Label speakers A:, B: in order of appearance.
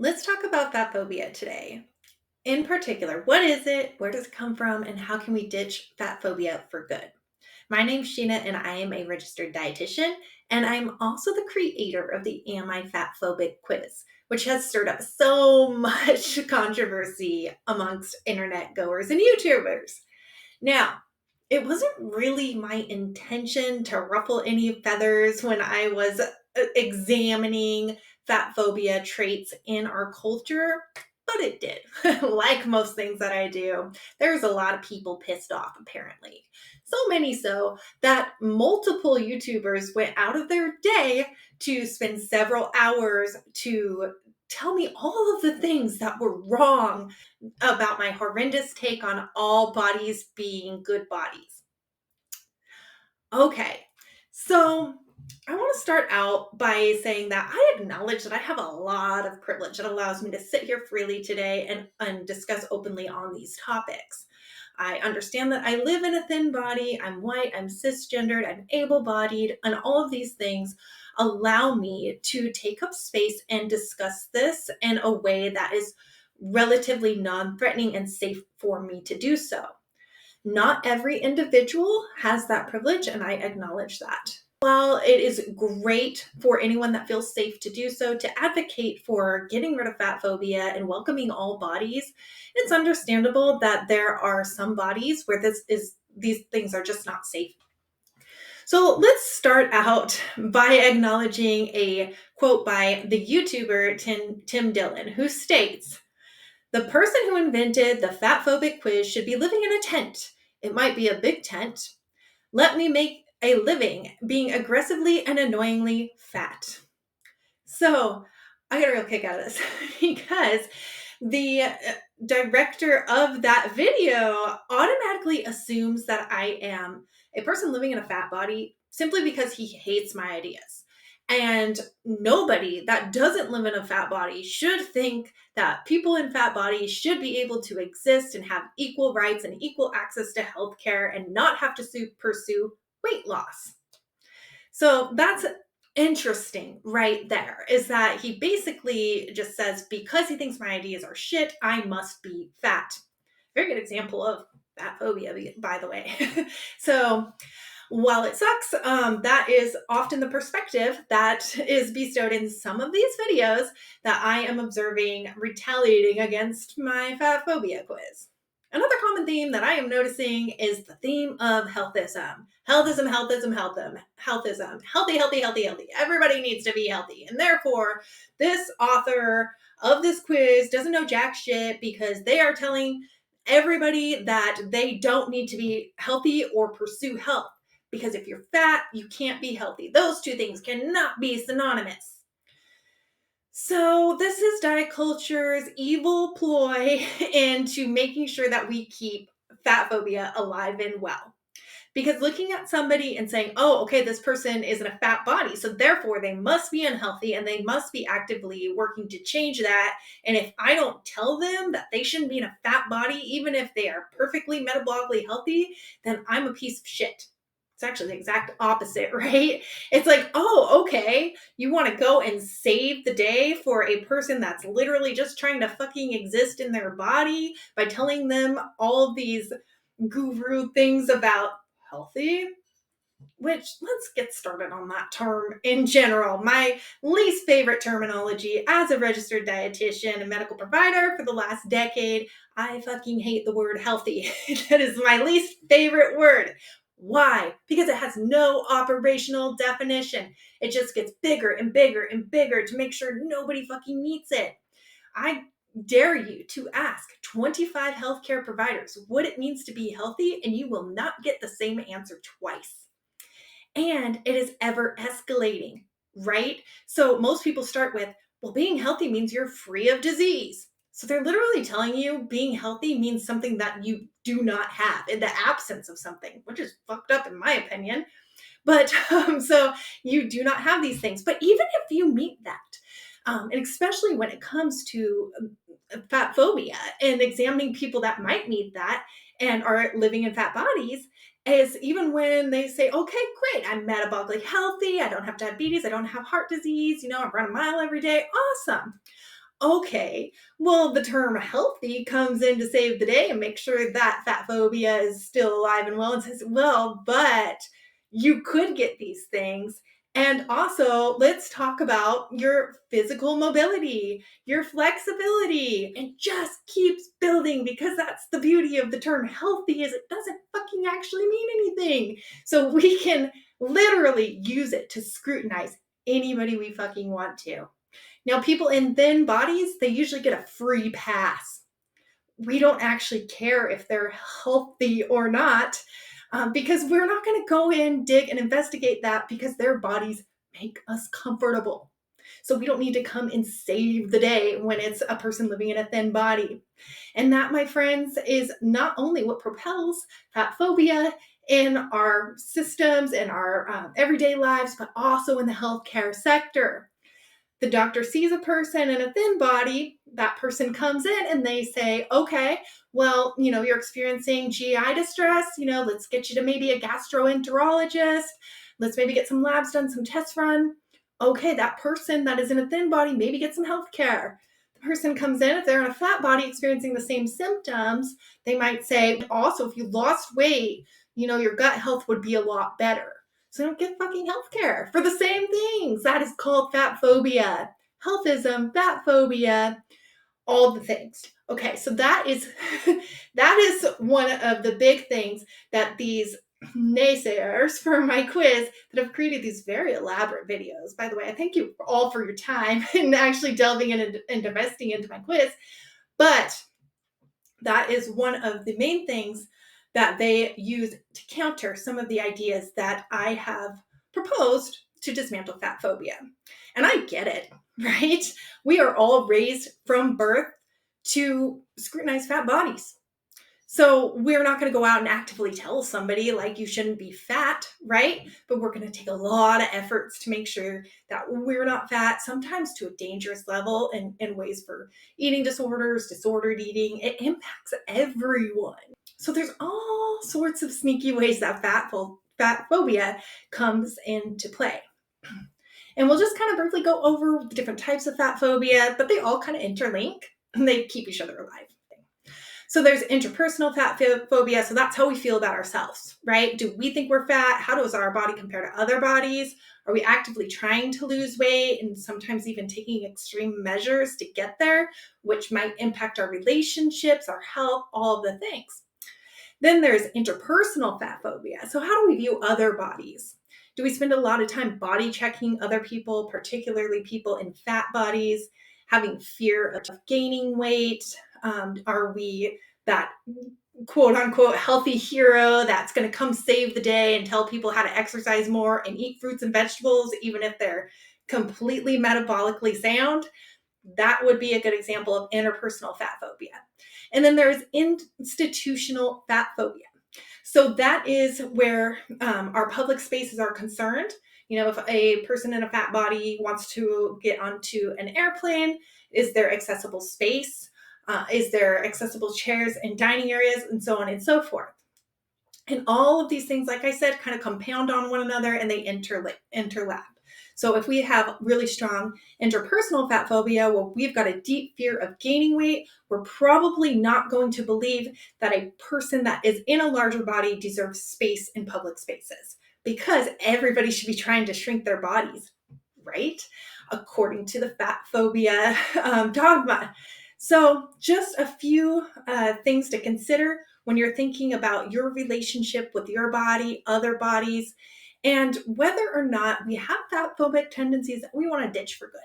A: Let's talk about fat phobia today. In particular, what is it? Where does it come from? And how can we ditch fat phobia for good? My name's Sheena, and I am a registered dietitian. And I'm also the creator of the Am I Fat Phobic quiz, which has stirred up so much controversy amongst internet goers and YouTubers. Now, it wasn't really my intention to ruffle any feathers when I was examining fat phobia traits in our culture, but it did. Like most things that I do, there's a lot of people pissed off, apparently. So many so that multiple YouTubers went out of their day to spend several hours to tell me all of the things that were wrong about my horrendous take on all bodies being good bodies. Okay, so I want to start out by saying that I acknowledge that I have a lot of privilege that allows me to sit here freely today and discuss openly on these topics. I understand that I live in a thin body, I'm white, I'm cisgendered, I'm able bodied, and all of these things allow me to take up space and discuss this in a way that is relatively non threatening and safe for me to do so. Not every individual has that privilege, and I acknowledge that. While it is great for anyone that feels safe to do so to advocate for getting rid of fat phobia and welcoming all bodies, it's understandable that there are some bodies where these things are just not safe. So let's start out by acknowledging a quote by the YouTuber Tim Dillon, who states, "The person who invented the fat phobic quiz should be living in a tent. It might be a big tent. Let me make a living being aggressively and annoyingly fat." So I got a real kick out of this because the director of that video automatically assumes that I am a person living in a fat body simply because he hates my ideas. And nobody that doesn't live in a fat body should think that people in fat bodies should be able to exist and have equal rights and equal access to healthcare and not have to pursue weight loss. So that's interesting right there, is that he basically just says, because he thinks my ideas are shit, I must be fat. Very good example of fat phobia, by the way. So while it sucks, that is often the perspective that is bestowed in some of these videos that I am observing retaliating against my fat phobia quiz. Another common theme that I am noticing is the theme of healthism. Healthism, healthism, healthism, healthism. Healthy, healthy, healthy, healthy. Everybody needs to be healthy. And therefore, this author of this quiz doesn't know jack shit because they are telling everybody that they don't need to be healthy or pursue health. Because if you're fat, you can't be healthy. Those two things cannot be synonymous. So this is diet culture's evil ploy into making sure that we keep fat phobia alive and well. Because looking at somebody and saying, oh, okay, this person is in a fat body, so therefore they must be unhealthy and they must be actively working to change that. And if I don't tell them that they shouldn't be in a fat body, even if they are perfectly metabolically healthy, then I'm a piece of shit. It's actually the exact opposite, right? It's like, oh, okay, you want to go and save the day for a person that's literally just trying to fucking exist in their body by telling them all these guru things about healthy, which let's get started on that term in general. My least favorite terminology as a registered dietitian and medical provider for the last decade. I fucking hate the word healthy. That is my least favorite word. Why? Because it has no operational definition. It just gets bigger and bigger and bigger to make sure nobody fucking meets it. I dare you to ask 25 healthcare providers what it means to be healthy, and you will not get the same answer twice. And it is ever escalating, right? So most people start with, well, being healthy means you're free of disease. So they're literally telling you being healthy means something that you do not have in the absence of something, which is fucked up in my opinion. But so you do not have these things. But even if you meet that, and especially when it comes to fat phobia and examining people that might meet that and are living in fat bodies, is even when they say, okay, great, I'm metabolically healthy, I don't have diabetes, I don't have heart disease, I run a mile every day, awesome. Okay, well, the term healthy comes in to save the day and make sure that fat phobia is still alive and well and says, well, but you could get these things. And also, let's talk about your physical mobility, your flexibility, and just keeps building because that's the beauty of the term healthy is it doesn't fucking actually mean anything. So we can literally use it to scrutinize anybody we fucking want to. Now, people in thin bodies, they usually get a free pass. We don't actually care if they're healthy or not because we're not going to go in, dig, and investigate that because their bodies make us comfortable. So we don't need to come and save the day when it's a person living in a thin body. And that, my friends, is not only what propels fat phobia in our systems and our everyday lives, but also in the healthcare sector. The doctor sees a person in a thin body, that person comes in and they say, okay, well, you're experiencing GI distress, let's get you to maybe a gastroenterologist. Let's maybe get some labs done, some tests run. Okay, that person that is in a thin body, maybe get some health care. The person comes in, if they're in a fat body experiencing the same symptoms, they might say, also, if you lost weight, your gut health would be a lot better. So don't get fucking healthcare for the same things. That is called fat phobia, healthism, fat phobia, all the things. Okay, so that is that is one of the big things that these naysayers for my quiz that have created these very elaborate videos. By the way, I thank you all for your time and actually delving in and investing into my quiz. But that is one of the main things that they use to counter some of the ideas that I have proposed to dismantle fat phobia. And I get it, right? We are all raised from birth to scrutinize fat bodies. So we're not going to go out and actively tell somebody like you shouldn't be fat, right? But we're going to take a lot of efforts to make sure that we're not fat, sometimes to a dangerous level in ways for eating disorders, disordered eating. It impacts everyone. So there's all sorts of sneaky ways that fat phobia comes into play. And we'll just kind of briefly go over the different types of fat phobia, but they all kind of interlink and they keep each other alive. So there's interpersonal fat phobia. So that's how we feel about ourselves, right? Do we think we're fat? How does our body compare to other bodies? Are we actively trying to lose weight and sometimes even taking extreme measures to get there, which might impact our relationships, our health, all of the things. Then there's interpersonal fat phobia. So how do we view other bodies? Do we spend a lot of time body checking other people, particularly people in fat bodies, having fear of gaining weight? Are we that quote unquote healthy hero that's going to come save the day and tell people how to exercise more and eat fruits and vegetables, even if they're completely metabolically sound? That would be a good example of interpersonal fat phobia. And then there's institutional fat phobia. So that is where our public spaces are concerned. If a person in a fat body wants to get onto an airplane, is there accessible space? Is there accessible chairs and dining areas and so on and so forth? And all of these things, like I said, kind of compound on one another and they interlap. So if we have really strong interpersonal fat phobia, well, we've got a deep fear of gaining weight, we're probably not going to believe that a person that is in a larger body deserves space in public spaces because everybody should be trying to shrink their bodies, right? According to the fat phobia dogma. So just a few things to consider when you're thinking about your relationship with your body, other bodies, and whether or not we have fat phobic tendencies that we want to ditch for good.